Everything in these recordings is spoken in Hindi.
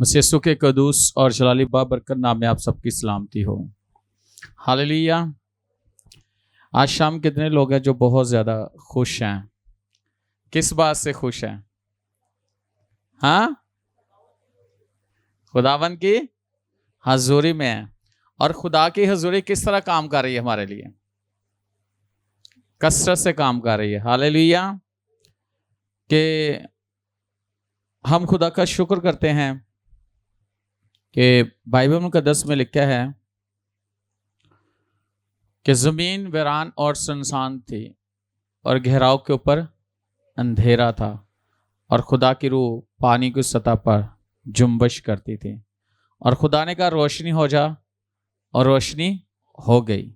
मसीह के कदूस और जलाली बाबरकत नाम में आप सबकी सलामती हो। हालेलुया। आज शाम कितने लोग हैं जो बहुत ज़्यादा खुश हैं? किस बात से खुश हैं? हाँ, खुदावन की हजूरी में है। और खुदा की हजूरी किस तरह काम कर रही है हमारे लिए? कसरत से काम कर रही है। हालेलुया। कि हम खुदा का शुक्र करते हैं कि बाइबल मुकद्दस में लिखा है कि ज़मीन वीरान और सुनसान थी और गहराव के ऊपर अंधेरा था और खुदा की रूह पानी की सतह पर जुम्बश करती थी। और खुदा ने कहा रोशनी हो जा, और रोशनी हो गई।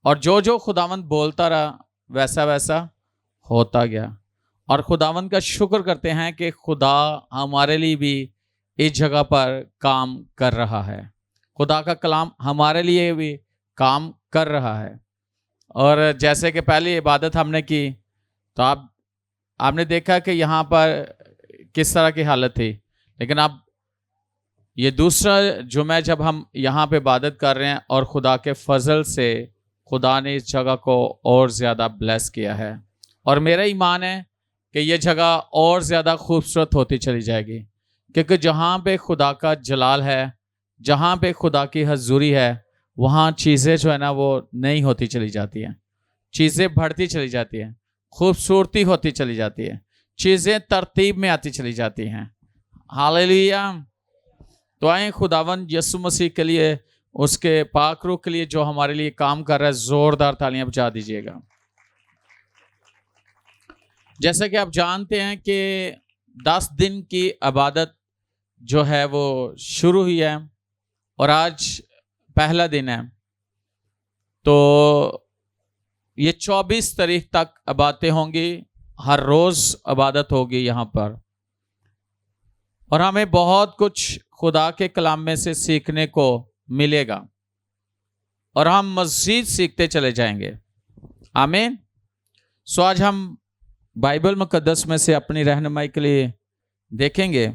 और जो जो खुदावंद बोलता रहा वैसा वैसा होता गया। और खुदावंद का शुक्र करते हैं कि खुदा हमारे लिए भी इस जगह पर काम कर रहा है। खुदा का कलाम हमारे लिए भी काम कर रहा है। और जैसे कि पहली इबादत हमने की तो आपने देखा कि यहाँ पर किस तरह की हालत थी। लेकिन अब ये दूसरा जुमे जब हम यहाँ पे इबादत कर रहे हैं और खुदा के फजल से खुदा ने इस जगह को और ज़्यादा ब्लेस किया है। और मेरा ईमान है कि ये जगह और ज़्यादा खूबसूरत होती चली जाएगी, क्योंकि जहाँ पे खुदा का जलाल है, जहाँ पे खुदा की हजूरी है, वहाँ चीज़ें जो है ना वो नई होती चली जाती हैं, चीज़ें बढ़ती चली जाती हैं, खूबसूरती होती चली जाती है, चीज़ें तरतीब में आती चली जाती हैं। हालेलुया। तो आए खुदावन यीशु मसीह के लिए, उसके पाक रूह के लिए जो हमारे लिए काम कर रहा है, जोरदार तालियां बजा दीजिएगा। जैसा कि आप जानते हैं कि 10 दिन की इबादत जो है वो शुरू हुई है और आज पहला दिन है। तो ये 24 तारीख तक इबादतें होंगी, हर रोज़ इबादत होगी यहाँ पर। और हमें बहुत कुछ खुदा के कलाम में से सीखने को मिलेगा और हम मज़ीद सीखते चले जाएंगे। आमीन। सो आज हम बाइबल मुकद्दस में से अपनी रहनुमाई के लिए देखेंगे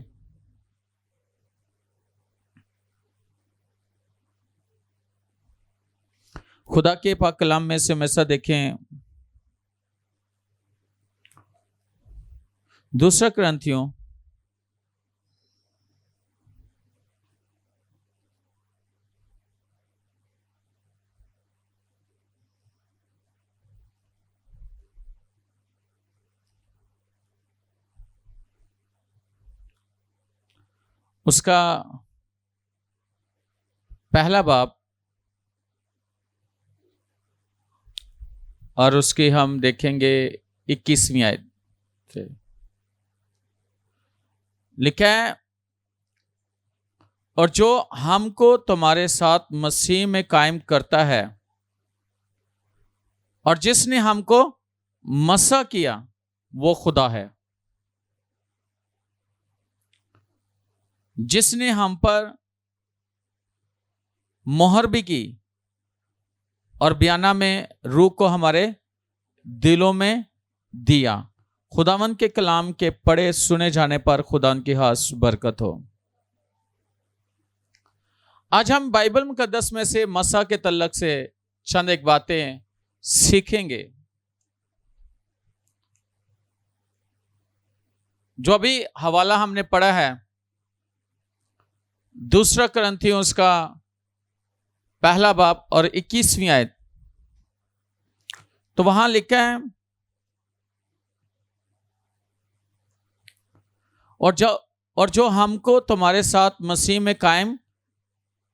खुदा के पाक कलाम में से हमेशा देखें दूसरा कुरिन्थियों उसका पहला बाब और उसकी हम देखेंगे 21वीं आयत से लिखा है, और जो हमको तुम्हारे साथ मसीह में कायम करता है और जिसने हमको मसा किया वो खुदा है, जिसने हम पर मोहर भी की और बयाना में रूह को हमारे दिलों में दिया। खुदावन के कलाम के पढ़े सुने जाने पर खुदा की खास बरकत हो। आज हम बाइबल मुकद्दस में से मसा के तल्लक से चंद एक बातें सीखेंगे। जो अभी हवाला हमने पढ़ा है दूसरा कुरिन्थियों उसका पहला बाब और 21वीं आयत, तो वहां लिखा है, और जो हमको तुम्हारे साथ मसीह में कायम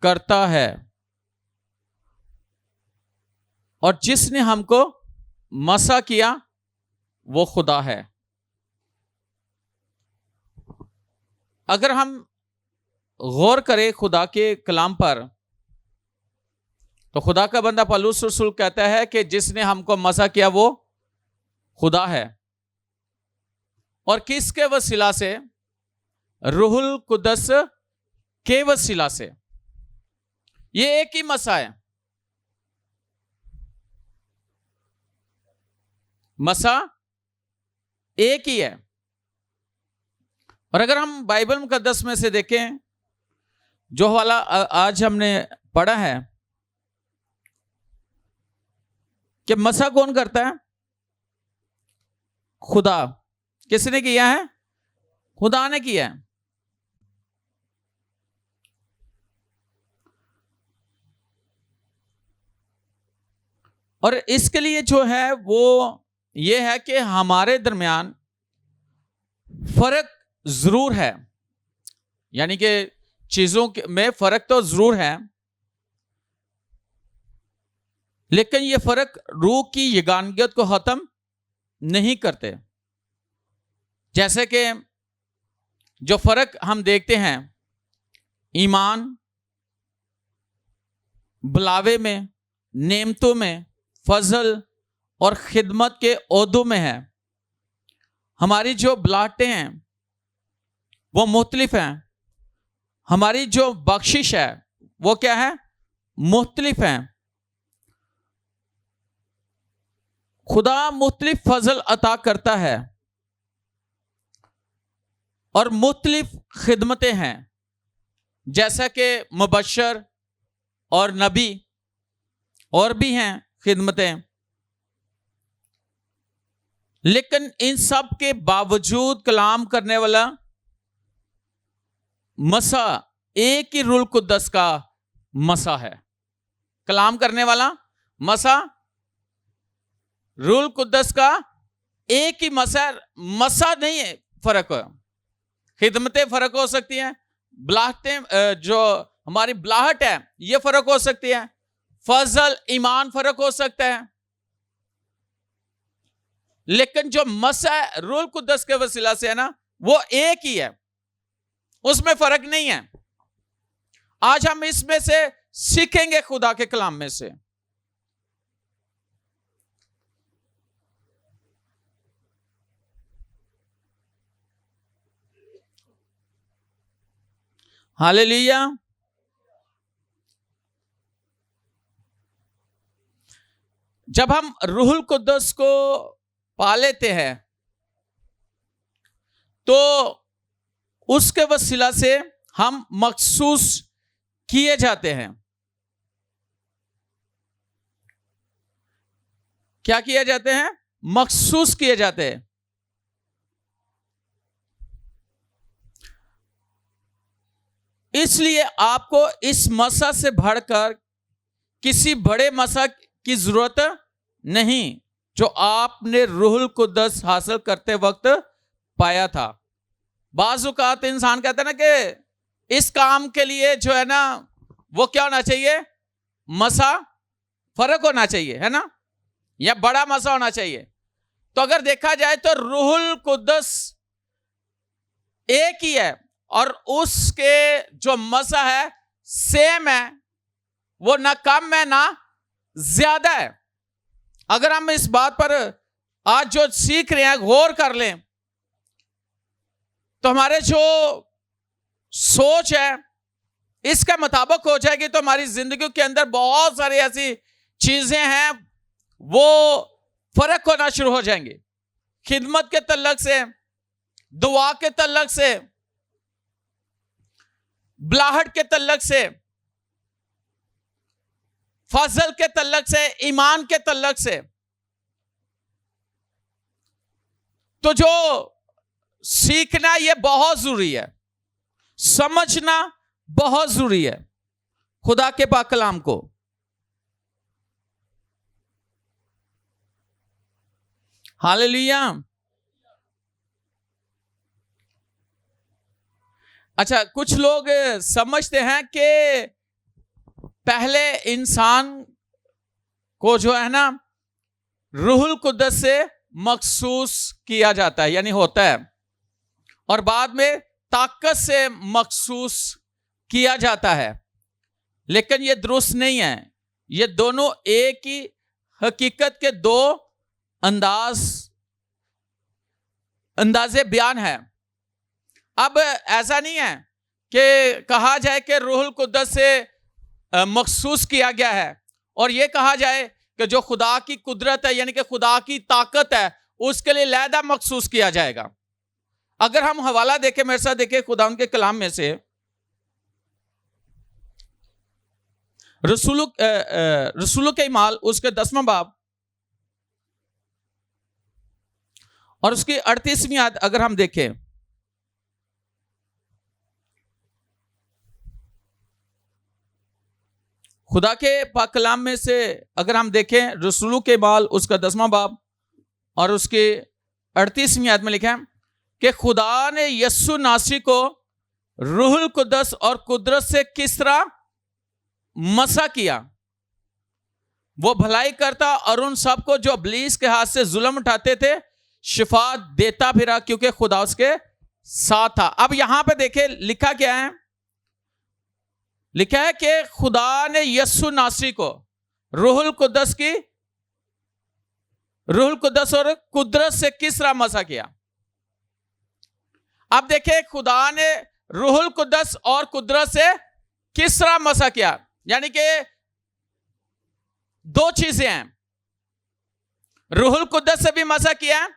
करता है और जिसने हमको मसा किया वो खुदा है। अगर हम गौर करें खुदा के कलाम पर तो खुदा का बंदा पौलुस रसूल कहता है कि जिसने हमको मसा किया वो खुदा है। और किसके वसीला से? रूहुल कुद्दस के वसीला से। ये एक ही मसा है। मसा एक ही है। और अगर हम बाइबल मुकद्दस में से देखें जो वाला आज हमने पढ़ा है कि मसा कौन करता है? खुदा। किसने किया है? खुदा ने किया है। और इसके लिए जो है वो ये है कि हमारे दरमियान फर्क जरूर है, यानी कि चीजों में फर्क तो जरूर है, लेकिन ये फर्क रूह की यगानियत को खत्म नहीं करते। जैसे कि जो फर्क हम देखते हैं ईमान, बुलावे में, नेमतों में, फजल और खिदमत के ओहदों में है। हमारी जो बुलाहटें हैं वो मुख्तलिफ हैं, हमारी जो बख्शिश है वो क्या है? मुख्तलिफ है। खुदा मुख्तलिफ फजल अता करता है और मुख्तलिफ खिदमतें हैं, जैसा कि मुबश्शिर और नबी और भी हैं खिदमतें। लेकिन इन सब के बावजूद कलाम करने वाला मसा एक ही रूह कुद्दस का मसा है। कलाम करने वाला मसा रूह कुद्दस का एक ही मसा नहीं है। फर्क है, खिदमतें फर्क हो सकती हैं, बुलाहटें जो हमारी बुलाहट है ये फर्क हो सकती है, फजल ईमान फर्क हो सकता है, लेकिन जो मसा रूह कुद्दस के वसीला से है ना वो एक ही है, उसमें फर्क नहीं है। आज हम इसमें से सीखेंगे खुदा के कलाम में से। हालेलुया। जब हम रूहुल कुद्दस को पा लेते हैं तो उसके वसीला से हम मखसूस किए जाते हैं। क्या किए जाते हैं? मखसूस किए जाते हैं। इसलिए आपको इस मसा से बढ़कर किसी बड़े मसा की जरूरत नहीं जो आपने रूहुल कुद्दस हासिल करते वक्त पाया था। बाज़ औक़ात इंसान कहता है ना कि इस काम के लिए जो है ना वो क्या होना चाहिए? मसा फर्क होना चाहिए, है ना, या बड़ा मसा होना चाहिए। तो अगर देखा जाए तो रूहुल कुद्दस एक ही है और उसके जो मसा है सेम है, वो ना कम है ना ज्यादा है। अगर हम इस बात पर आज जो सीख रहे हैं गौर कर लें तो हमारे जो सोच है इसके मुताबिक हो जाएगी, तो हमारी जिंदगी के अंदर बहुत सारी ऐसी चीजें हैं वो फर्क होना शुरू हो जाएंगी। खिदमत के तल्लक से, दुआ के तल्लक से, बुलाहट के तल्लक से, फजल के तल्लक से, ईमान के तल्लक से। तो जो सीखना ये बहुत जरूरी है, समझना बहुत जरूरी है खुदा के पाक कलाम को। हालेलुया। अच्छा, कुछ लोग समझते हैं कि पहले इंसान को जो है ना रूहुल कुद्दस से मखसूस किया जाता है, यानी होता है, और बाद में ताकत से मखसूस किया जाता है। लेकिन यह दुरुस्त नहीं है। ये दोनों एक ही हकीकत के दो अंदाजे बयान है। अब ऐसा नहीं है कि कहा जाए कि रूहुल कुद्दस से मखसूस किया गया है और यह कहा जाए कि जो खुदा की कुदरत है यानी कि खुदा की ताकत है उसके लिए लहदा मखसूस किया जाएगा। अगर हम हवाला देखें, मेरे साथ देखें खुदा उनके कलाम में से रसूलों के माल उसके 10वां बाब और उसकी 38वीं आयत अगर हम देखें, खुदा के पाक कलाम में से अगर हम देखें रसूलों के माल उसका 10वां बाब और उसके 38वीं आयत में लिखा है कि खुदा ने यस्सु नासरी को रूहुल कुद्दस और कुदरत से किस तरह मसा किया। वो भलाई करता और उन सबको जो इब्लीस के हाथ से जुल्म उठाते थे शिफा देता फिरा, क्योंकि खुदा उसके साथ था। अब यहां पे देखे लिखा क्या है, लिखा है कि खुदा ने यस्सु नासरी को रूहुल कुद्दस और कुदरत से किस तरह मसा किया। अब देखें खुदा ने रूहुल कुद्दस और कुदरत से किस तरह मसा किया, यानी कि दो चीजें हैं, रूहुल कुद्दस से भी मसा किया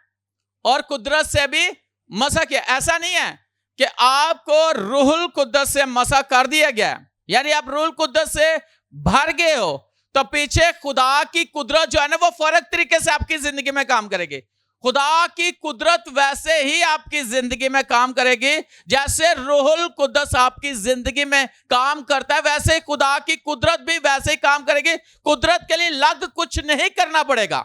और कुदरत से भी मसा किया। ऐसा नहीं है कि आपको रूहुल कुद्दस से मसा कर दिया गया, यानी आप रूहुल कुद्दस से भर गए हो तो पीछे खुदा की कुदरत जो है ना वो फर्क तरीके से आपकी जिंदगी में काम करेगी। खुदा की कुदरत वैसे ही आपकी जिंदगी में काम करेगी जैसे रूहुल कुद्दस आपकी जिंदगी में काम करता है, वैसे ही खुदा की कुदरत भी वैसे ही काम करेगी। कुदरत के लिए लग कुछ नहीं करना पड़ेगा।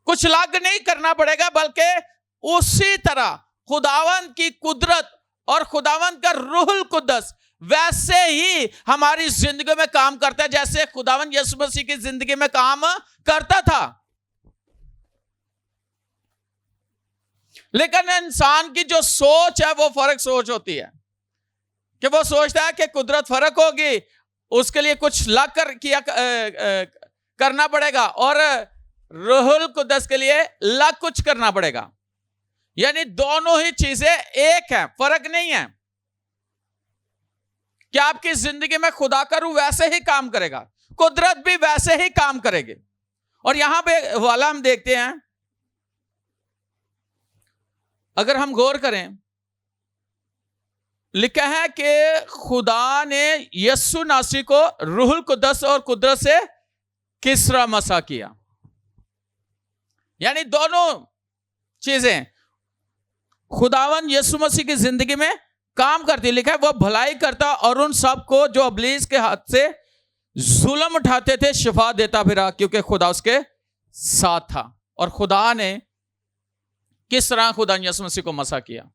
कुछ लग नहीं करना पड़ेगा, बल्कि उसी तरह खुदावंद की कुदरत और खुदावंद का रूहुल कुद्दस वैसे ही हमारी जिंदगी में काम करता है जैसे खुदावंद यीशु मसीह की जिंदगी में काम करता था। लेकिन इंसान की जो सोच है वो फर्क सोच होती है कि वो सोचता है कि कुदरत फर्क होगी, उसके लिए कुछ लग कर किया करना पड़ेगा और रूहुल कुद्दस के लिए लग कुछ करना पड़ेगा। यानी दोनों ही चीजें एक है, फर्क नहीं है। कि आपकी जिंदगी में खुदा का रूह वैसे ही काम करेगा, कुदरत भी वैसे ही काम करेगी। और यहां पे वाला हम देखते हैं, अगर हम गौर करें, लिखा है कि खुदा ने यस्सु नासरी को रूहुल कुद्दस और कुदरत से किस तरह मसा किया, यानी दोनों चीजें खुदावन यीशु मसीह की जिंदगी में काम करती। लिखा है वो भलाई करता और उन सबको जो इब्लीस के हाथ से जुल्म उठाते थे शिफा देता फिरा, क्योंकि खुदा उसके साथ था। और खुदा ने किस तरह खुदा यीशु मसीह को मसा किया,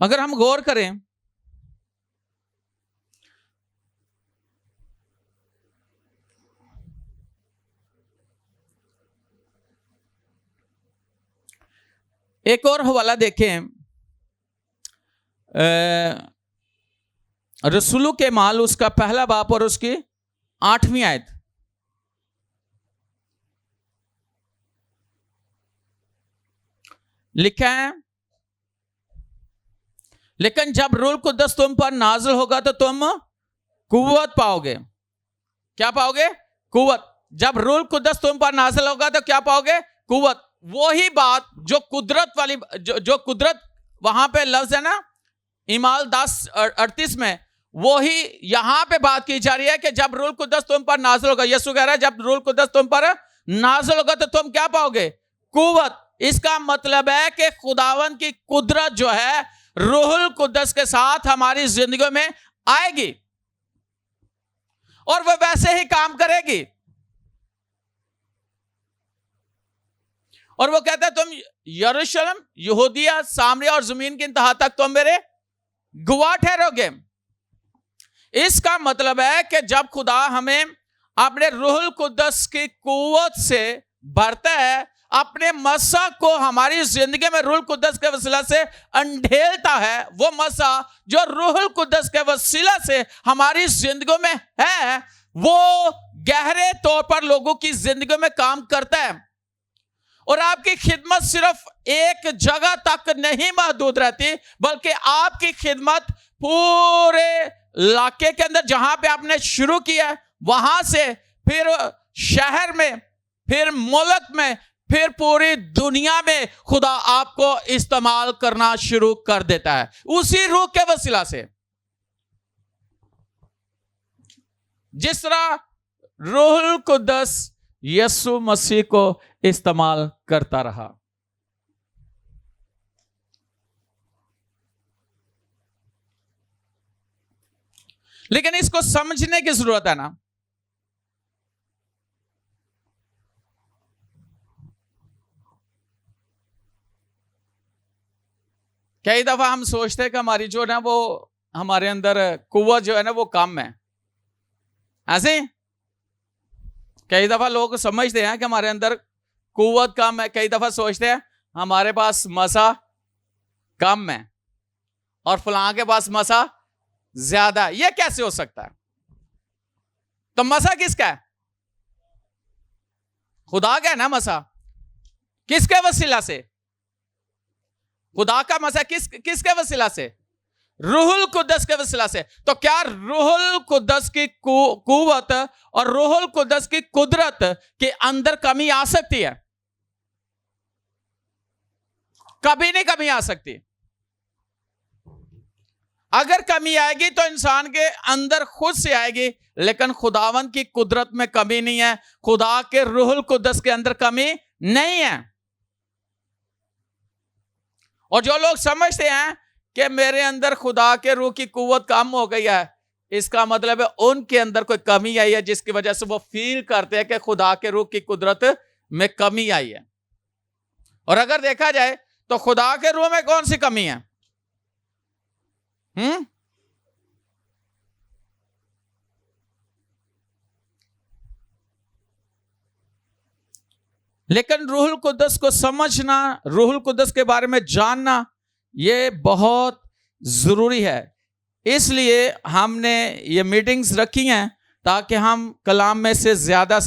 अगर हम गौर करें, एक और हवाला देखें, रसूलों के माल उसका पहला बाप और उसकी 8वीं आयत। लिखा है लेकिन जब रूहुल कुद्दस तुम पर नाज़िल होगा तो तुम कुव्वत पाओगे। क्या पाओगे? कुव्वत। जब रूहुल कुद्दस तुम पर नाज़िल होगा तो क्या पाओगे? कुव्वत। वही बात जो कुदरत वाली जो कुदरत वहां पे लफ्ज है ना इमाल 10:38 में, वही यहां पे बात की जा रही है कि जब रूहुल कुद्दस तुम पर नाज़िल होगा, यीशु कह रहा है जब रूहुल कुद्दस तुम पर नाज़िल होगा तो तुम क्या पाओगे? कुव्वत। इसका मतलब है कि खुदावन की कुदरत जो है रूहुल कुद्दस के साथ हमारी जिंदगी में आएगी और वह वैसे ही काम करेगी। और वो कहता है तुम यरूशलेम, यहूदिया, सामरिया और जमीन की इंतहा तक तुम मेरे गवाह ठहरोगे। इसका मतलब है कि जब खुदा हमें अपने रूहुल कुद्दस की कुव्वत से भरता है, अपने मसा को हमारी जिंदगी में रूहुल कुद्दस के वसीला से अंधेलता है, वो मसा जो रूहुल कुद्दस के वसीला से हमारी जिंदगी में है वो गहरे तौर पर लोगों की जिंदगी में काम करता है। और आपकी खिदमत सिर्फ एक जगह तक नहीं महदूद रहती, बल्कि आपकी खिदमत पूरे इलाके के अंदर जहां पे आपने शुरू किया वहां से फिर शहर में, फिर मुल्क में, फिर पूरी दुनिया में खुदा आपको इस्तेमाल करना शुरू कर देता है उसी रूह के वसीला से। जिस तरह रूहुल कुद्दस यीशु मसीह को इस्तेमाल करता रहा। लेकिन इसको समझने की जरूरत है ना। कई दफा हम सोचते हैं कि हमारी जो है वो हमारे अंदर कुव्वत जो है ना वो कम है। ऐसे कई दफा लोग समझते हैं कि हमारे अंदर कुव्वत कम है। कई दफा सोचते हैं हमारे पास मसा कम है और फलां के पास मसा ज्यादा है। यह कैसे हो सकता है? तो मसा किसका है? खुदा का है ना मसा। किसके वसीला से? खुदा का मसा किसके वसीला से? रूहुल कुद्दस के वसीला से। तो क्या रूहुल कुद्दस की कुव्वत और रूहुल कुद्दस की कुदरत के अंदर कमी आ सकती है? कभी नहीं कमी आ सकती। अगर कमी आएगी तो इंसान के अंदर खुद से आएगी, लेकिन खुदावंद की कुदरत में कमी नहीं है। खुदा के रूहुल कुद्दस के अंदर कमी नहीं है। और जो लोग समझते हैं कि मेरे अंदर खुदा के रूह की कुव्वत कम हो गई है, इसका मतलब है उनके अंदर कोई कमी आई है, जिसकी वजह से वो फील करते हैं कि खुदा के रूह की कुदरत में कमी आई है। और अगर देखा जाए तो खुदा के रूह में कौन सी कमी है? लेकिन रूहुल कुद्दस को समझना, रूहुल कुद्दस के बारे में जानना, यह बहुत जरूरी है। इसलिए हमने ये मीटिंग्स रखी हैं ताकि हम कलाम में से ज्यादा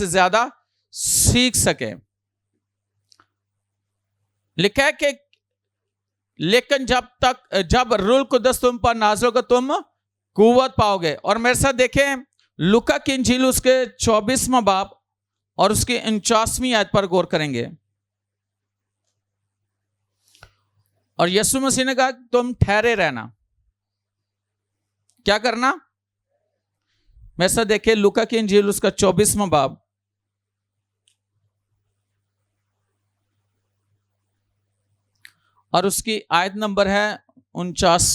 सीख सकें। लिखा है कि लेकिन जब रूहुल कुद्दस तुम पर नाज़िल होगा तुम कुव्वत पाओगे। और मेरे साथ देखें लूका की इंजील उसके 24वां बाब और उसकी 49वीं आयत पर गौर करेंगे। और यीशु मसीह ने कहा तुम ठहरे रहना। क्या करना? मेरे साथ देखिए लूका की इंजील उसका 24वां बाब और उसकी आयत नंबर है 49।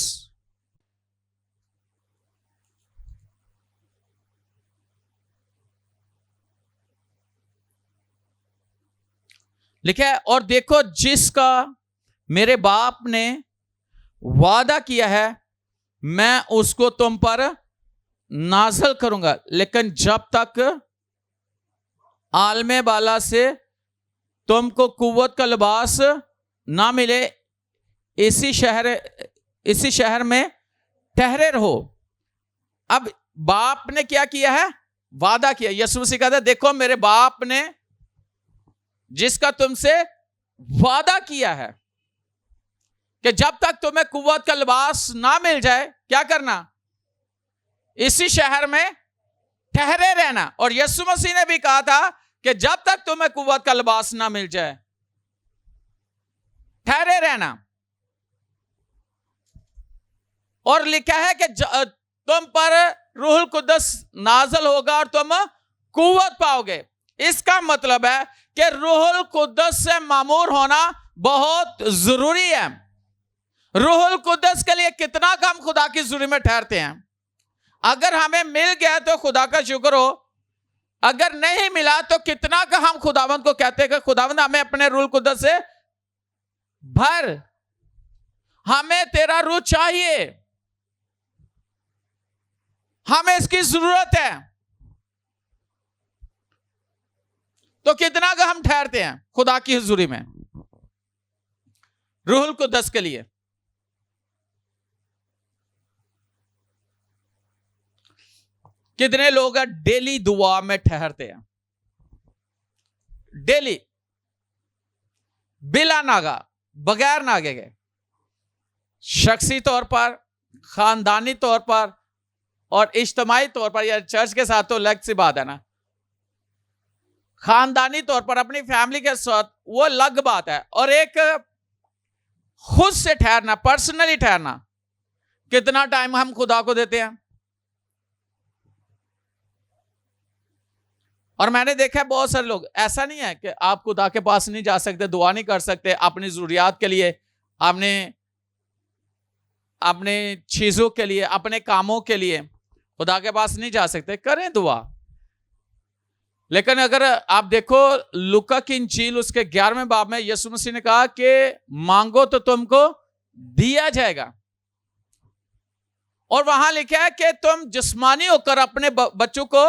लिखा है और देखो जिसका मेरे बाप ने वादा किया है मैं उसको तुम पर नाज़िल करूंगा, लेकिन जब तक आलमे बाला से तुमको कुव्वत का लिबास ना मिले इसी शहर में ठहरे रहो। अब बाप ने क्या किया है? वादा किया। यीशु मसीह कहता है देखो मेरे बाप ने जिसका तुमसे वादा किया है कि जब तक तुम्हें कुव्वत का लिबास ना मिल जाए क्या करना? इसी शहर में ठहरे रहना। और यीशु मसीह ने भी कहा था कि जब तक तुम्हें कुव्वत का लिबास ना मिल जाए ठहरे रहना। और लिखा है कि तुम पर रूहुल कुद्दस नाज़िल होगा और तुम कुव्वत पाओगे। इसका मतलब है कि रूहुल कुद्दस से मामूर होना बहुत जरूरी है। रूहुल कुद्दस के लिए कितना कम खुदा की ज़रूरत में ठहरते हैं। अगर हमें मिल गया तो खुदा का शुक्र हो, अगर नहीं मिला तो कितना का हम खुदावंद को कहते हैं कि खुदावंद हमें अपने रूहुल कुद्दस से भर, हमें तेरा रूह चाहिए, हमें इसकी जरूरत है। तो कितना का हम ठहरते हैं खुदा की हुजूरी में रूहुल कुद्दस के लिए। कितने लोग डेली दुआ में ठहरते हैं, डेली बिला नागा, बगैर नागे के, शख्सी तौर पर, खानदानी तौर पर और इज्तिमाई तौर पर, या चर्च के साथ तो अलग सी बात है ना। खानदानी तौर पर अपनी फैमिली के साथ, वो अलग बात है। और एक खुद से ठहरना, पर्सनली ठहरना, कितना टाइम हम खुदा को देते हैं। और मैंने देखा है बहुत सारे लोग, ऐसा नहीं है कि आप खुदा के पास नहीं जा सकते, दुआ नहीं कर सकते अपनी जरूरियात के लिए, अपने चीजों के लिए, अपने कामों के लिए खुदा के पास नहीं जा सकते, करें दुआ। लेकिन अगर आप देखो लूका की इंजील उसके 11वें बाब में यीशु मसीह ने कहा कि मांगो तो तुमको दिया जाएगा। और वहां लिखा है कि तुम जिस्मानी होकर अपने बच्चों को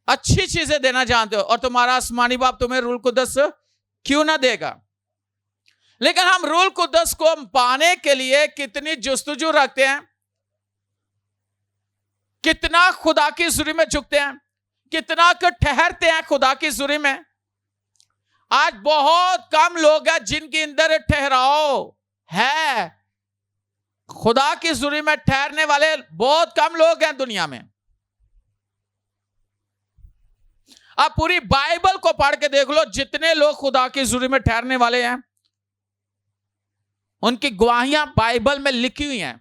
अच्छी चीजें देना जानते हो, और तुम्हारा आसमानी बाप तुम्हें रूह कुद्दस क्यों ना देगा। लेकिन हम रूह कुद्दस को पाने के लिए कितनी जस्तजू रखते हैं, कितना खुदा की ज़ुरी में झुकते हैं, कितना ठहरते हैं खुदा की ज़ुरी में। आज बहुत कम लोग हैं जिनके अंदर ठहराव है। खुदा की ज़ुरी में ठहरने वाले बहुत कम लोग हैं दुनिया में। आप पूरी बाइबल को पढ़ के देख लो, जितने लोग खुदा की ज़ुरी में ठहरने वाले हैं उनकी गवाहियां बाइबल में लिखी हुई हैं।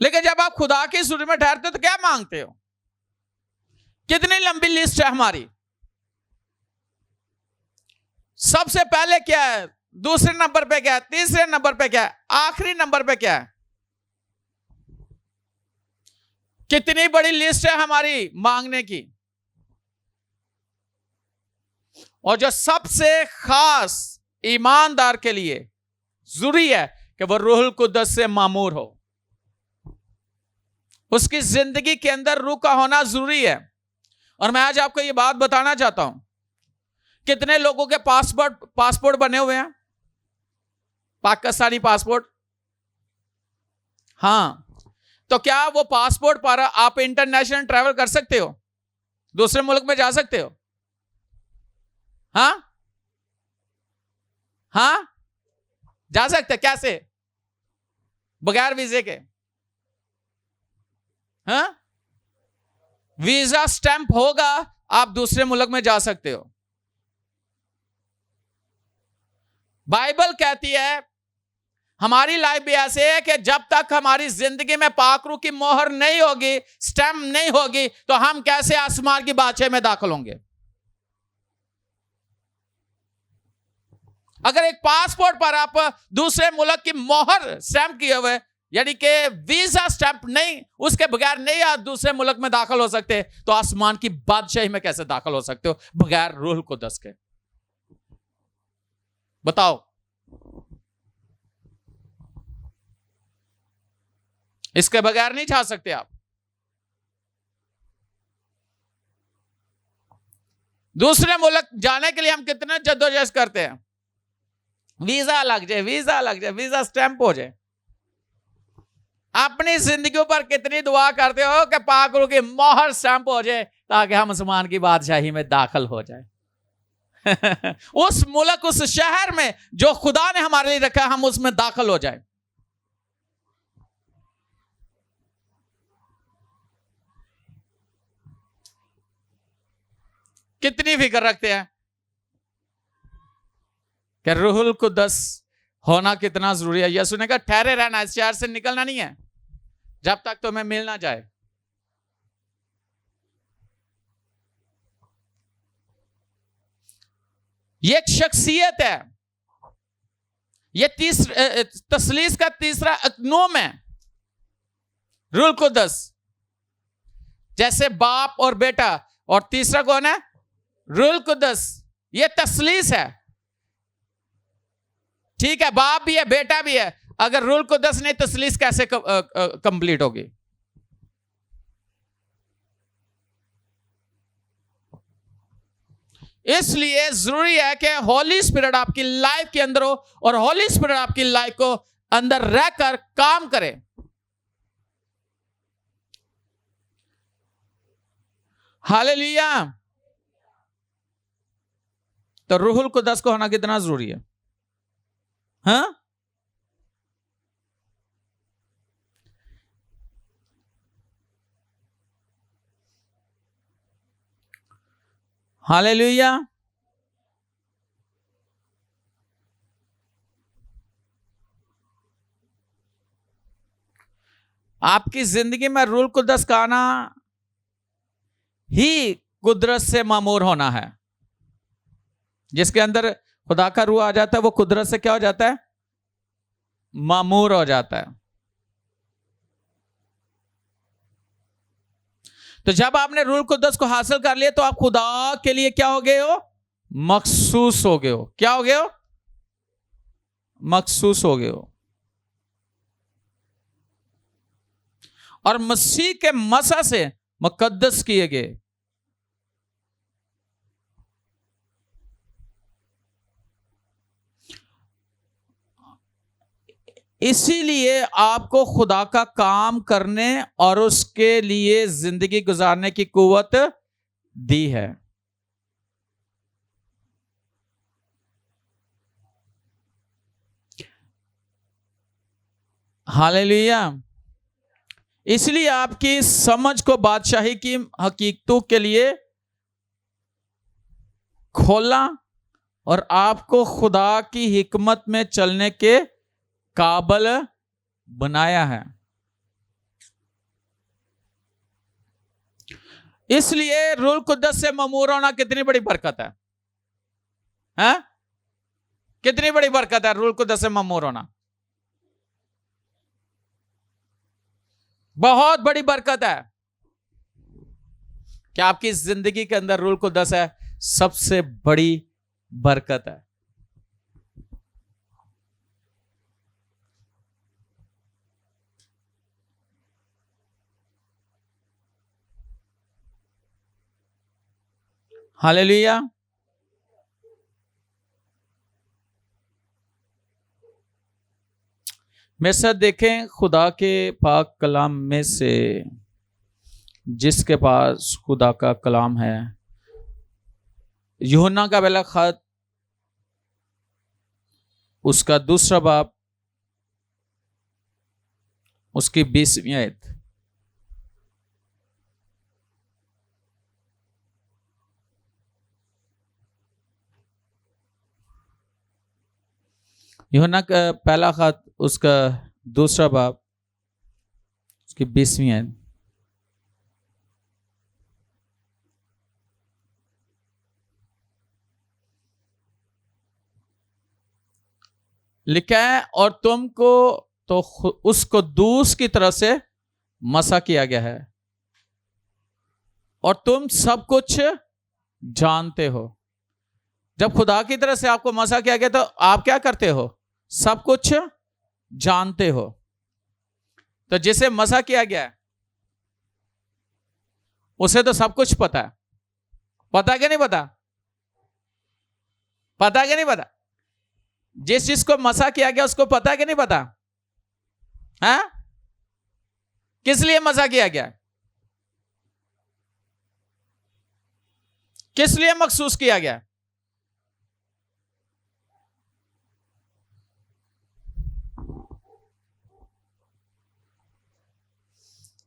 लेकिन जब आप खुदा की ज़ुरी में ठहरते हो तो क्या मांगते हो? कितनी लंबी लिस्ट है हमारी। सबसे पहले क्या है, दूसरे नंबर पे क्या है, तीसरे नंबर पे क्या है, आखिरी नंबर पे क्या है? कितनी बड़ी लिस्ट है हमारी मांगने की। और जो सबसे खास ईमानदार के लिए जरूरी है कि वह रूहुल कुद्दस से मामूर हो, उसकी जिंदगी के अंदर रूह का होना जरूरी है। और मैं आज आपको यह बात बताना चाहता हूं, कितने लोगों के पासपोर्ट बने हुए हैं, पाकिस्तानी पासपोर्ट। हां, तो क्या वो पासपोर्ट पर आप इंटरनेशनल ट्रैवल कर सकते हो? दूसरे मुल्क में जा सकते हो? हाँ हाँ, जा सकते। कैसे? बगैर वीजे के। हाँ, वीजा स्टैंप होगा, आप दूसरे मुल्क में जा सकते हो। बाइबल कहती है, हमारी लाइफ भी ऐसे है कि जब तक हमारी जिंदगी में पाक रूह की मोहर नहीं होगी, स्टैंप नहीं होगी, तो हम कैसे आसमान की बादशाही में दाखिल होंगे? अगर एक पासपोर्ट पर आप दूसरे मुल्क की मोहर स्टैंप किए हुए, यानी कि वीजा स्टैंप नहीं, उसके बगैर नहीं आप दूसरे मुल्क में दाखिल हो सकते, तो आसमान की बादशाही में कैसे दाखिल हो सकते हो बगैर रूह कुद्दस के? बताओ। इसके बगैर नहीं जा सकते आप। दूसरे मुल्क जाने के लिए हम कितने जद्दोजहद करते हैं, वीजा लग जाए, वीजा लग जाए, वीजा स्टैंप हो जाए। अपनी जिंदगी पर कितनी दुआ करते हो कि पाक रूह की मोहर स्टैंप हो जाए ताकि हम आसमान की बादशाही में दाखिल हो जाए। उस मुल्क, उस शहर में जो खुदा ने हमारे लिए रखा, हम उसमें दाखिल हो जाए। कितनी फिक्र रखते हैं कि रूहुल कुद्दस होना कितना जरूरी है। यीशु ने कहा ठहरे रहना, इस शहर से निकलना नहीं है जब तक तुम्हें मिल ना जाए। ये एक शख्सियत है, ये तसलीस का तीसरा अकनूम है। रूहुल कुद्दस जैसे बाप और बेटा, और तीसरा कौन है? रूहुल कुद्दस। ये तसलीस है, ठीक है, बाप भी है, बेटा भी है। अगर रूहुल कुद्दस नहीं, तसलीस कैसे कंप्लीट होगी? इसलिए जरूरी है कि होली स्पिरिट आपकी लाइफ के अंदर हो, और होली स्पिरिट आपकी लाइफ को अंदर रहकर काम करे। हालेलुया। तो रूहुल कुद्दस को होना कितना जरूरी है? हाँ, हालेलुया। आपकी जिंदगी में रूल कुद्दस का आना ही कुदरत से मामूर होना है। जिसके अंदर खुदा का रूह आ जाता है वो कुदरत से क्या हो जाता है? मामूर हो जाता है। तो जब आपने रूल कुद्दस को हासिल कर लिया तो आप खुदा के लिए क्या हो गए हो? मखसूस हो गए हो। क्या हो गए हो? मखसूस हो गए हो। और मसीह के मसा से मुकद्दस किए गए। इसीलिए आपको खुदा का काम करने और उसके लिए जिंदगी गुजारने की कुव्वत दी है। हालेलुया। इसलिए आपकी समझ को बादशाही की हकीकतों के लिए खोला और आपको खुदा की हिकमत में चलने के काबिल बनाया है। इसलिए रूह कुद्दस से ममूर होना कितनी बड़ी बरकत है, हैं? कितनी बड़ी बरकत है रूह कुद्दस से ममूर होना। बहुत बड़ी बरकत है कि आपकी जिंदगी के अंदर रूह कुद्दस है। सबसे बड़ी बरकत है। हालेलुया। मेरे साथ देखें खुदा के पाक कलाम में से जिसके पास खुदा का कलाम है, यूहन्ना का पहला खत उसका 2 बाब उसकी 20वीं आयत। यूहन्ना का पहला खत उसका 2 बाब उसकी 20वीं आयत। लिखा है, और तुमको तो उसको दूस की तरफ से मसा किया गया है और तुम सब कुछ जानते हो। जब खुदा की तरफ से आपको मसा किया गया तो आप क्या करते हो? सब कुछ जानते हो। तो जिसे मसा किया गया है उसे तो सब कुछ पता है। पता कि नहीं पता? पता कि नहीं पता? जिस चीज को मसा किया गया उसको पता है कि नहीं पता? है? किस लिए मसा किया गया? किस लिए मखसूस किया गया?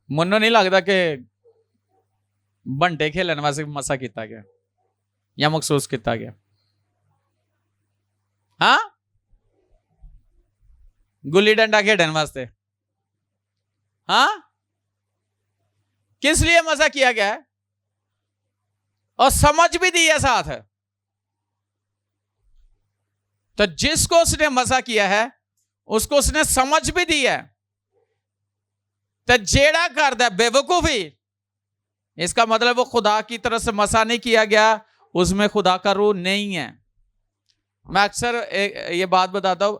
मनो नहीं लगता कि बंटे खेलने वास्ते मसा किया गया या मखसूस किया गया? हाँ, गुल्ली डंडा खेलने वास्ते? हाँ, किस लिए मजा किया गया है? और समझ भी दी है साथ है। तो जिसको उसने मजा किया है उसको उसने समझ भी दी है। तो जेड़ा करता है बेवकूफी, इसका मतलब वो खुदा की तरफ से मसा नहीं किया गया, उसमें खुदा का रूह नहीं है। मैं अक्सर ये बात बताता हूं।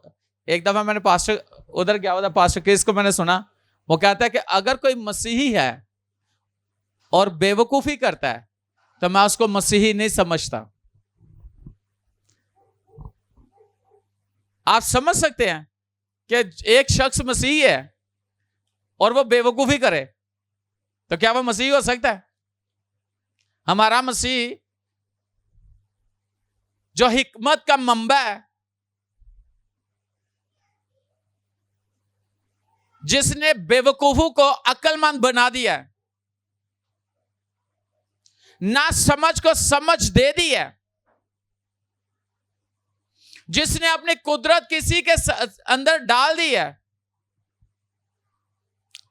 एक दफा मैंने पास्टर उधर गया था, पास्टर क्रिस को मैंने सुना, वो कहता है कि अगर कोई मसीही है और बेवकूफी करता है तो मैं उसको मसीही नहीं समझता। आप समझ सकते हैं कि एक शख्स मसीही है और वो बेवकूफी करे तो क्या वो मसीही हो सकता है? हमारा मसीह जो हिकमत का मंबा है, जिसने बेवकूफों को अक्लमंद बना दिया है, ना समझ को समझ दे दी है, जिसने अपनी कुदरत किसी के अंदर डाल दी है,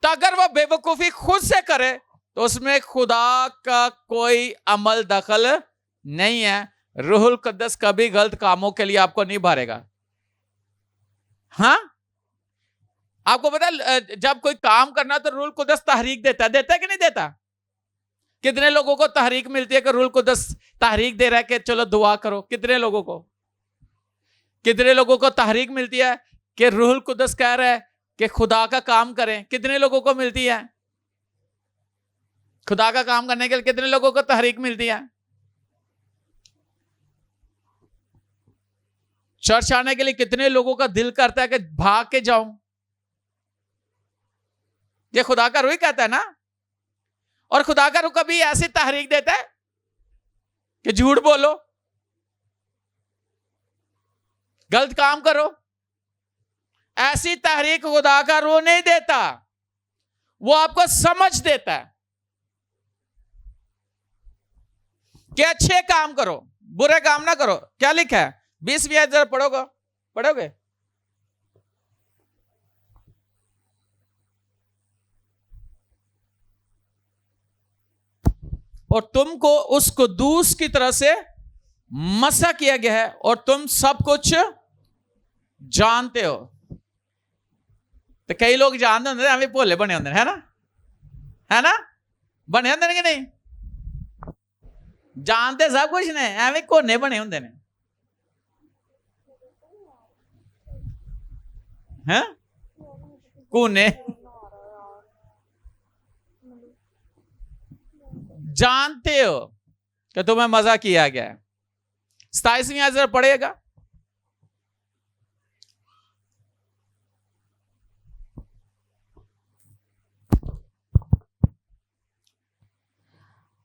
तो अगर वह बेवकूफी खुद से करे तो उसमें खुदा का कोई अमल दखल नहीं है। रूहुल कुद्दस कभी गलत कामों के लिए आपको नहीं भरेगा। हाँ, आपको पता है जब कोई काम करना तो रूहुल कुद्दस तहरीक देता है कि नहीं देता? कितने लोगों को तहरीक मिलती है कि रूहुल कुद्दस तहरीक दे रहा है कि चलो दुआ करो? कितने लोगों को तहरीक मिलती है कि रूहुल कुद्दस कह रहा है कि खुदा का काम करें? कितने लोगों को मिलती है खुदा का काम करने के लिए? कितने लोगों को तहरीक मिलती है चर्च आने के लिए? कितने लोगों का दिल करता है कि भाग के जाऊं? ये खुदा का रूह ही कहता है ना। और खुदा का रूह कभी ऐसी तहरीक देता है कि झूठ बोलो, गलत काम करो? ऐसी तहरीक खुदा का रूह नहीं देता, वो आपको समझ देता है कि अच्छे काम करो, बुरे काम ना करो। क्या लिखा है 20वीं आयत जरा पढ़ोगे? और तुमको उस कुद्दूस की तरह से मसा किया गया है और तुम सब कुछ जानते हो। तो कई लोग जानते होंगे, हमें भोले बने होंगे, है ना? बने होंगे कि नहीं? जानते सब कुछ ने, एवं कोने बने होंगे ने। हैं कोने जानते हो कि तुम्हें मजा किया गया है। 27वीं आयत जरा पढ़ेगा।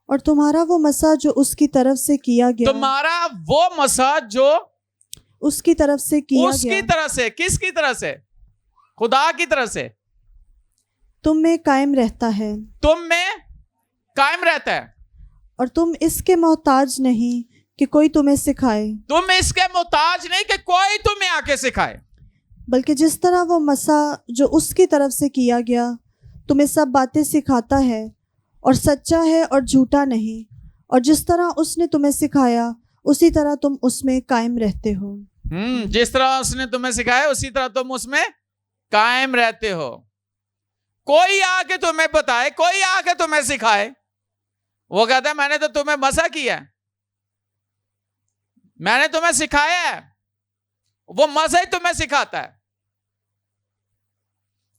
और तुम्हारा वो मसा जो उसकी तरफ से किया गया, तुम्हारा वो मसा जो उसकी तरफ से किया गया, उसकी तरह से, किसकी तरह से? खुदा की तरफ से तुम में कायम रहता है। तुम में कायम रहता है। और तुम इसके मोहताज नहीं कि कोई तुम्हें सिखाए, तुम इसके मोहताज नहीं कि कोई तुम्हें आके सिखाए, बल्कि जिस तरह वो मसा जो उसकी तरफ से किया गया तुम्हें सब बातें सिखाता है और सच्चा है और झूठा नहीं, और जिस तरह उसने तुम्हें सिखाया उसी तरह तुम उसमें कायम रहते हो। जिस तरह उसने तुम्हें सिखाया उसी तरह तुम उसमें कायम रहते हो। कोई आके तुम्हें बताए, कोई आके तुम्हें सिखाए, वो कहता है मैंने तो तुम्हें मसा किया है, मैंने तुम्हें सिखाया है। वो मसा ही तुम्हें सिखाता है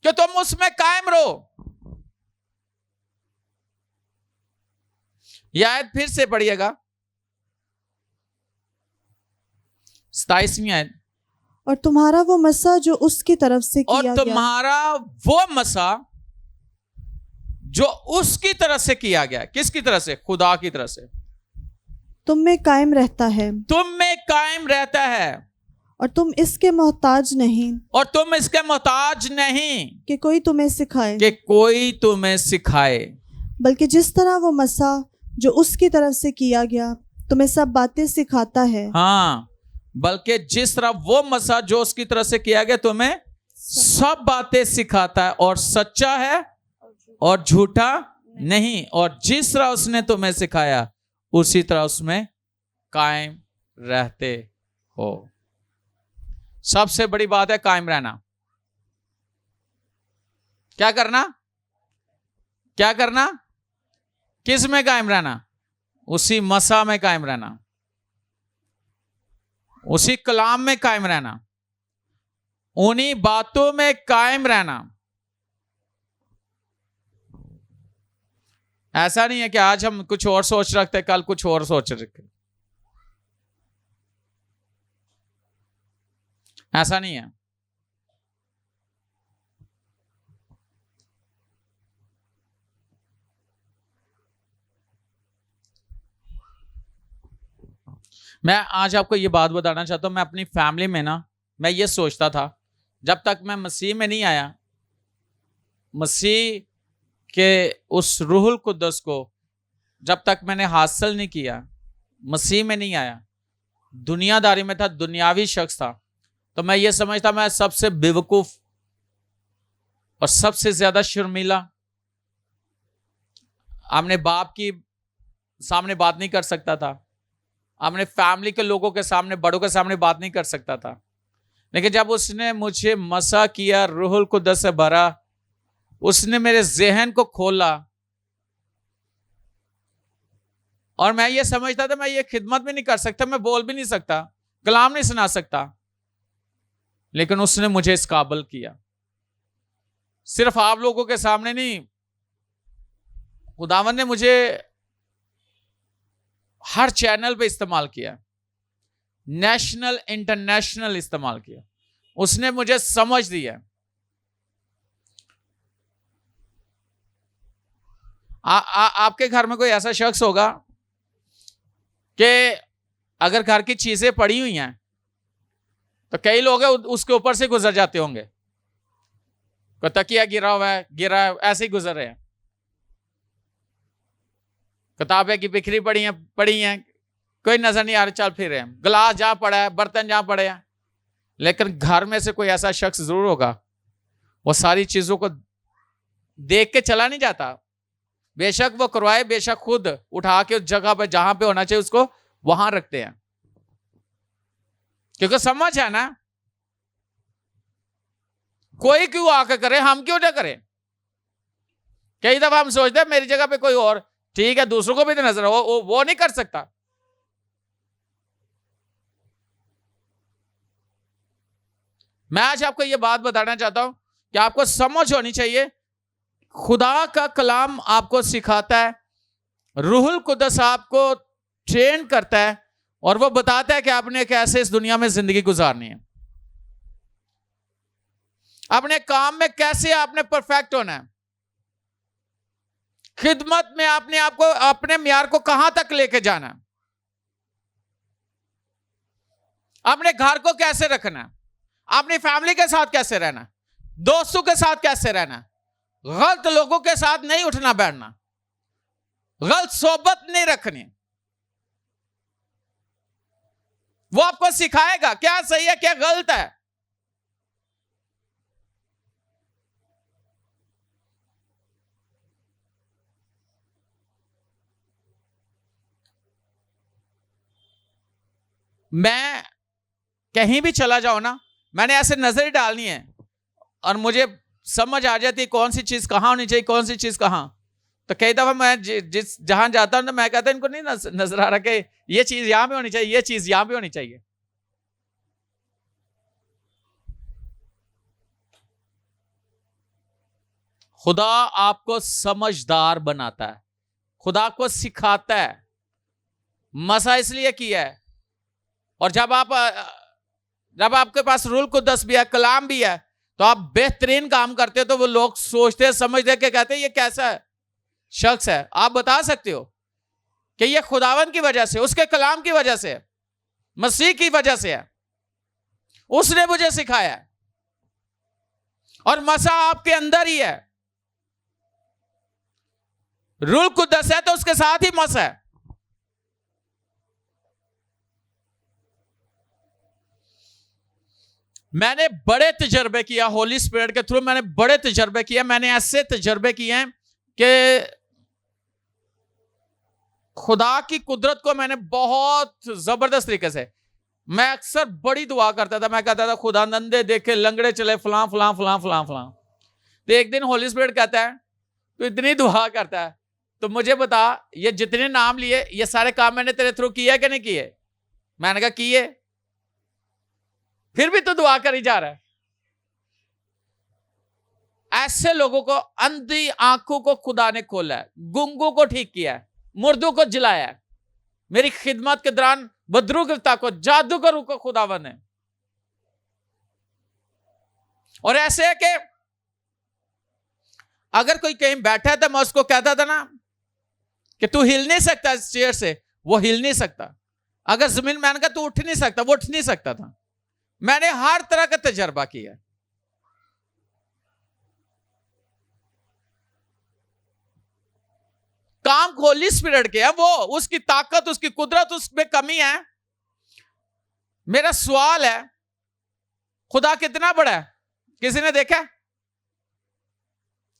कि तुम उसमें कायम रहो। यह आयत फिर से पढ़िएगा, 27वीं आयत। और तुम्हारा वो मसा जो उसकी तरफ से किया गया, और तुम्हारा वो मसा जो उसकी तरफ से किया गया। किसकी तरफ से? खुदा की तरफ से। तुम में कायम रहता है, तुम में कायम रहता है, और तुम इसके मोहताज नहीं, और तुम इसके मोहताज नहीं कि कोई तुम्हें सिखाए, कि कोई तुम्हें सिखाए, बल्कि जिस तरह वो मसा जो उसकी तरफ से किया गया तुम्हें सब बातें सिखाता है। हाँ, बल्कि जिस तरह वो मसा जो उसकी तरफ से किया गया तुम्हें सब बातें सिखाता है, और सच्चा है और झूठा नहीं, और जिस तरह उसने तुम्हें सिखाया उसी तरह उसमें कायम रहते हो। सबसे बड़ी बात है कायम रहना। क्या करना? क्या करना? किस में कायम रहना? उसी मसा में कायम रहना, उसी कलाम में कायम रहना, उन्हीं बातों में कायम रहना। ऐसा नहीं है कि आज हम कुछ और सोच रखते, कल कुछ और सोच रखते। ऐसा नहीं है। मैं आज आपको ये बात बताना चाहता हूं। मैं अपनी फैमिली में ना, मैं ये सोचता था जब तक मैं मसीह में नहीं आया, मसीह के उस रूहुल कुद्दस को जब तक मैंने हासिल नहीं किया, मसीह में नहीं आया, दुनियादारी में था, दुनियावी शख्स था, तो मैं ये समझता मैं सबसे बेवकूफ और सबसे ज्यादा शर्मीला। अपने बाप की सामने बात नहीं कर सकता था, अपने फैमिली के लोगों के सामने, बड़ों के सामने बात नहीं कर सकता था। लेकिन जब उसने मुझे मसा किया, रूहुल कुद्दस से भरा, उसने मेरे ज़हन को खोला, और मैं ये समझता था मैं ये खिदमत भी नहीं कर सकता, मैं बोल भी नहीं सकता, कलाम नहीं सुना सकता, लेकिन उसने मुझे इस काबिल किया। सिर्फ आप लोगों के सामने नहीं, खुदावन ने मुझे हर चैनल पे इस्तेमाल किया, नेशनल इंटरनेशनल इस्तेमाल किया। उसने मुझे समझ दिया। आपके घर में कोई ऐसा शख्स होगा कि अगर घर की चीजें पड़ी हुई हैं तो कई लोग उसके ऊपर से गुजर जाते होंगे, कोई तकिया गिरा हुआ है, गिरा है, ऐसे ही गुजर रहे हैं, किताबें की बिखरी पड़ी हैं, कोई नजर नहीं आ रहा, चल फिर रहे हैं, गिलास जहां पड़ा है, बर्तन जहां पड़े हैं। लेकिन घर में से कोई ऐसा शख्स जरूर होगा, वो सारी चीजों को देख के चला नहीं जाता, बेशक वो करवाए, बेशक खुद उठा के उस जगह पर जहां पे होना चाहिए उसको वहां रखते हैं, क्योंकि समझ है ना, कोई क्यों आके करे, हम क्यों ना करें। कई दफा हम सोचते हैं मेरी जगह पे कोई और, ठीक है, दूसरों को भी तो नजर वो नहीं कर सकता। मैं आज आपको यह बात बताना चाहता हूं कि आपको समझ होनी चाहिए, खुदा का कलाम आपको सिखाता है, रूहुल कुद्दस आपको ट्रेन करता है, और वो बताता है कि आपने कैसे इस दुनिया में जिंदगी गुजारनी है, अपने काम में कैसे आपने परफेक्ट होना है, खिदमत में आपने आपको अपने म्यार को कहां तक लेके जाना है, अपने घर को कैसे रखना है, अपनी फैमिली के साथ कैसे रहना, दोस्तों के साथ कैसे रहना, गलत लोगों के साथ नहीं उठना बैठना, गलत सोबत नहीं रखनी। वो आपको सिखाएगा क्या सही है क्या गलत है। मैं कहीं भी चला जाऊं ना, मैंने ऐसे नजर ही डालनी है और मुझे समझ आ जाती है कौन सी चीज कहां होनी चाहिए, कौन सी चीज कहां। तो कई दफा मैं जिस जहां जाता हूं ना, मैं कहता इनको नहीं नजर आ रहा कि ये चीज यहां पे होनी चाहिए, ये चीज यहां पे होनी चाहिए। खुदा आपको समझदार बनाता है, खुदा को सिखाता है। मसा इसलिए किया है, और जब आपके पास रूहुल कुद्दस भी है, कलाम भी है, तो आप बेहतरीन काम करते हो, तो वो लोग सोचते समझते कि कहते हैं ये कैसा है शख्स है। आप बता सकते हो कि ये खुदावन की वजह से, उसके कलाम की वजह से, मसीह की वजह से है, उसने मुझे सिखाया है, और मसा आपके अंदर ही है। रूहुल कुद्दस है तो उसके साथ ही मसा है। मैंने बड़े तजर्बे किया होली स्पिरिट के थ्रू, मैंने बड़े तजर्बे किए, मैंने ऐसे तजर्बे किए हैं कि खुदा की कुदरत को मैंने बहुत जबरदस्त तरीके से, मैं अक्सर बड़ी दुआ करता था, मैं कहता था खुदा नंदे देखे लंगड़े चले फलां फलां फलां फलां फलां। तो एक दिन होली स्पिरिट कहता है तो इतनी दुआ करता है, तो मुझे बता ये जितने नाम लिए ये सारे काम मैंने तेरे थ्रू किए कि नहीं किए। मैंने कहा किए, फिर भी तो दुआ करी जा रहा है। ऐसे लोगों को, अंधी आंखों को खुदा ने खोला है, गूंगों को ठीक किया है, मुर्दों को जिलाया है। मेरी खिदमत के दौरान बदरूगिरता को, जादूगरों को खुदावन है। और ऐसे है कि अगर कोई कहीं बैठा है तो मैं उसको कहता था ना कि तू हिल नहीं सकता इस चेयर से, वो हिल नहीं सकता। अगर जमीन मैंने कहा तू उठ नहीं सकता, वो उठ नहीं सकता था। मैंने हर तरह का तजर्बा किया। काम होली स्पिरिट के है, वो उसकी ताकत, उसकी कुदरत, उसमें कमी है। मेरा सवाल है, खुदा कितना बड़ा है? किसी ने देखा?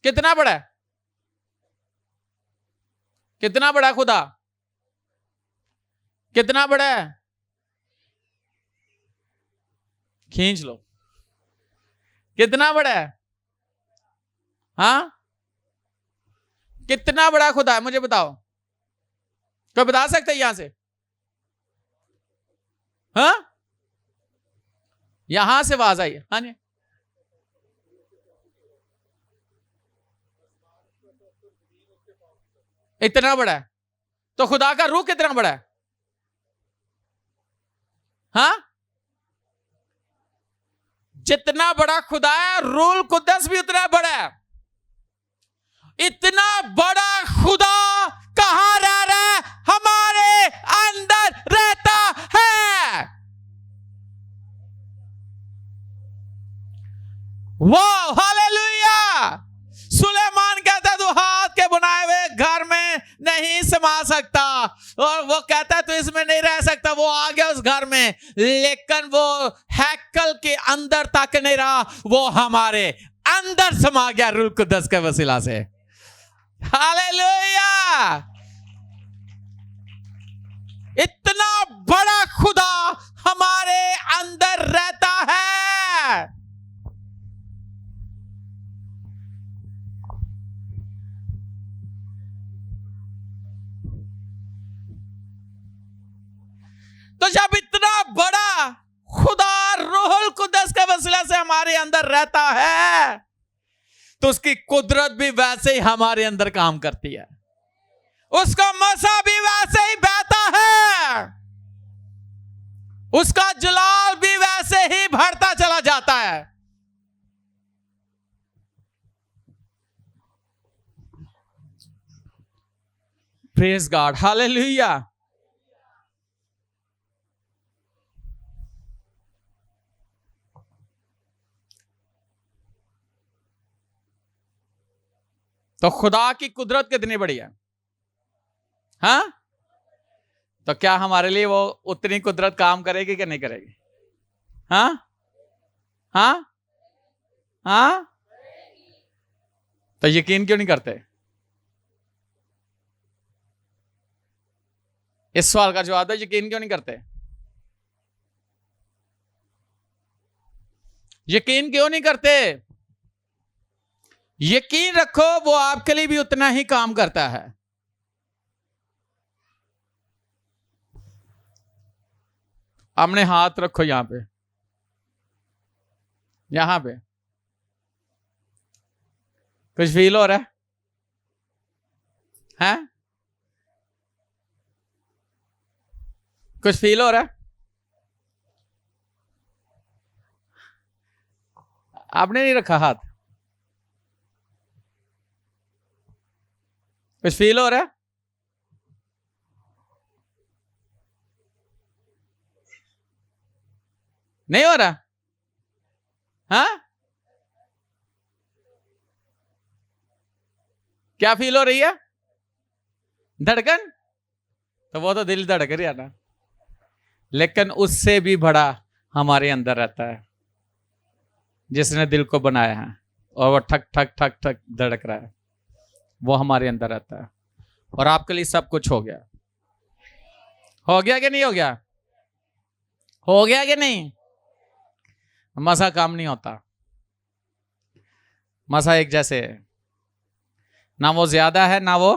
कितना बड़ा है? कितना बड़ा खुदा? कितना बड़ा है? खींच लो। कितना बड़ा है? हाँ, कितना बड़ा खुदा है? मुझे बताओ, कोई बता सकते हैं यहां से? हाँ, यहां से आवाज आई। हाँ जी, इतना बड़ा है तो खुदा का रूह कितना बड़ा है? हाँ, जितना बड़ा खुदा है, रूल कुद्दस भी उतना बड़ा है। इतना बड़ा खुदा कहां रह रहा है? हमारे अंदर रहता है। वो हालेलुया। सुलेमान कहता तू हाथ के बनाए हुए घर में नहीं समा सकता, और वो कहता है तू इसमें नहीं रह सकता। वो आ गया उस घर में, लेकिन वो हैकल के अंदर तक नहीं रहा, वो हमारे अंदर समा गया रूह कुद्दस के वसीला से। हालेलुया। इतना बड़ा खुदा हमारे अंदर रहता है। तो जब इतना बड़ा खुदा रूहुल कुद्दस के वसीला से हमारे अंदर रहता है, तो उसकी कुदरत भी वैसे ही हमारे अंदर काम करती है, उसका मसा भी वैसे ही बहता है, उसका जलाल भी वैसे ही बढ़ता चला जाता है। Praise God, hallelujah. तो खुदा की कुदरत कितनी बड़ी है? हाँ, तो क्या हमारे लिए वो उतनी कुदरत काम करेगी कि नहीं करेगी? हाँ हाँ हाँ, तो यकीन क्यों नहीं करते? इस सवाल का जवाब है, यकीन क्यों नहीं करते? यकीन क्यों नहीं करते? यकीन रखो, वो आपके लिए भी उतना ही काम करता है। अपने हाथ रखो यहां पे, यहां पे कुछ फील हो रहा है? हैं? कुछ फील हो रहा है? आपने नहीं रखा हाथ? कुछ फील हो रहा है? नहीं हो रहा? हाँ, क्या फील हो रही है? धड़कन? तो वो तो दिल धड़क रही है ना, लेकिन उससे भी बड़ा हमारे अंदर रहता है, जिसने दिल को बनाया है, और वो ठक ठक ठक ठक धड़क रहा है, वो हमारे अंदर रहता है। और आपके लिए सब कुछ हो गया। हो गया कि नहीं हो गया? हो गया कि नहीं? मसा काम नहीं होता, मसा एक जैसे है, ना वो ज्यादा है ना वो।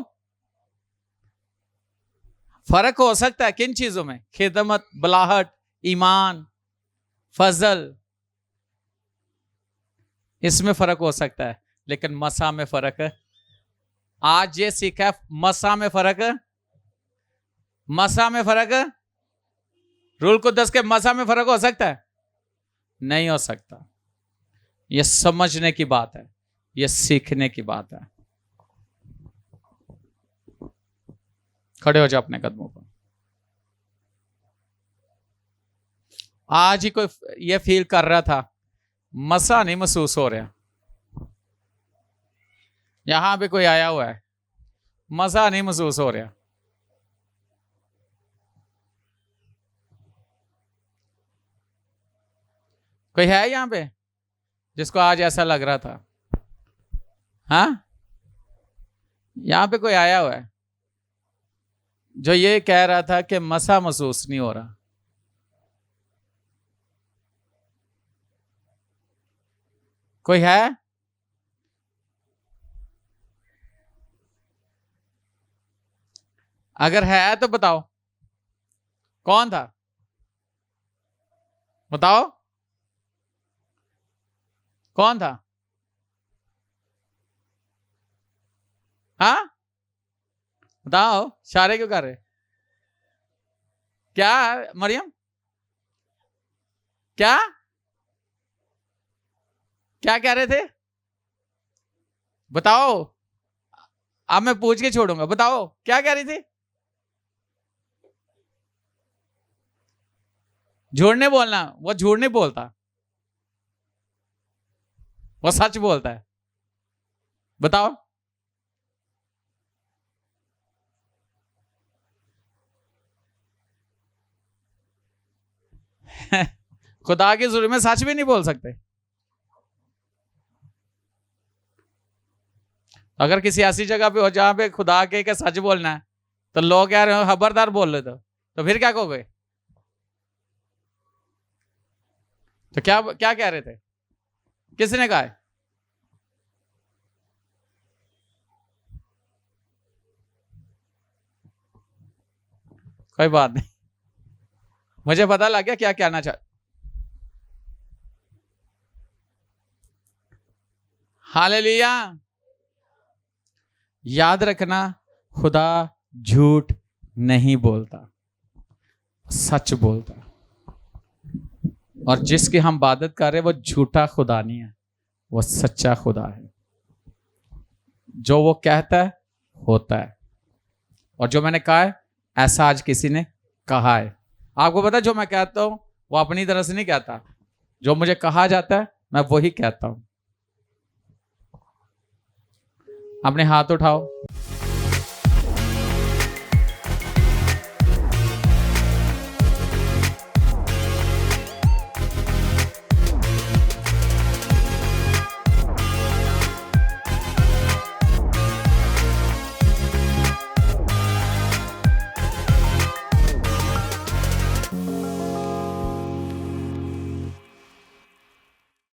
फर्क हो सकता है किन चीजों में? खिदमत, बलाहट, ईमान, फजल, इसमें फर्क हो सकता है, लेकिन मसा में फर्क है। आज ये सीखा, मसा में फर्क, मसा में फर्क, रूल कुद्दस के मसा में फर्क हो सकता है? नहीं हो सकता। यह समझने की बात है, यह सीखने की बात है। खड़े हो जाओ अपने कदमों पर। आज ही कोई यह फील कर रहा था, मसा नहीं महसूस हो रहा? यहां पे कोई आया हुआ है, मजा नहीं महसूस हो रहा। कोई है यहां पे जिसको आज ऐसा लग रहा था? हाँ, यहां पे कोई आया हुआ है जो ये कह रहा था कि मसा महसूस नहीं हो रहा? कोई है? अगर है तो बताओ कौन था, बताओ कौन था? हाँ बताओ, इशारे क्यों कर रहे? क्या मरियम, क्या क्या कह रहे थे? बताओ, अब मैं पूछ के छोड़ूंगा, बताओ क्या कह रही थी? झूठ नहीं बोलना, वो झूठ नहीं बोलता, वो सच बोलता है। बताओ। खुदा की जुल्म में सच भी नहीं बोल सकते। अगर किसी ऐसी जगह पे हो जहां पे खुदा के सच बोलना है तो लोग कह रहे हो खबरदार बोल रहे तो फिर क्या कहोगे? तो क्या क्या कह रहे थे? किसने कहा है? कोई बात नहीं, मुझे पता लग गया क्या कहना चाह। हालेलुया। याद रखना, खुदा झूठ नहीं बोलता, सच बोलता। और जिसकी हम इबादत कर रहे हैं वो झूठा खुदा नहीं है, वो सच्चा खुदा है। जो वो कहता है होता है, और जो मैंने कहा है ऐसा आज किसी ने कहा है। आपको पता है जो मैं कहता हूं वो अपनी तरह से नहीं कहता, जो मुझे कहा जाता है मैं वही कहता हूं। अपने हाथ उठाओ।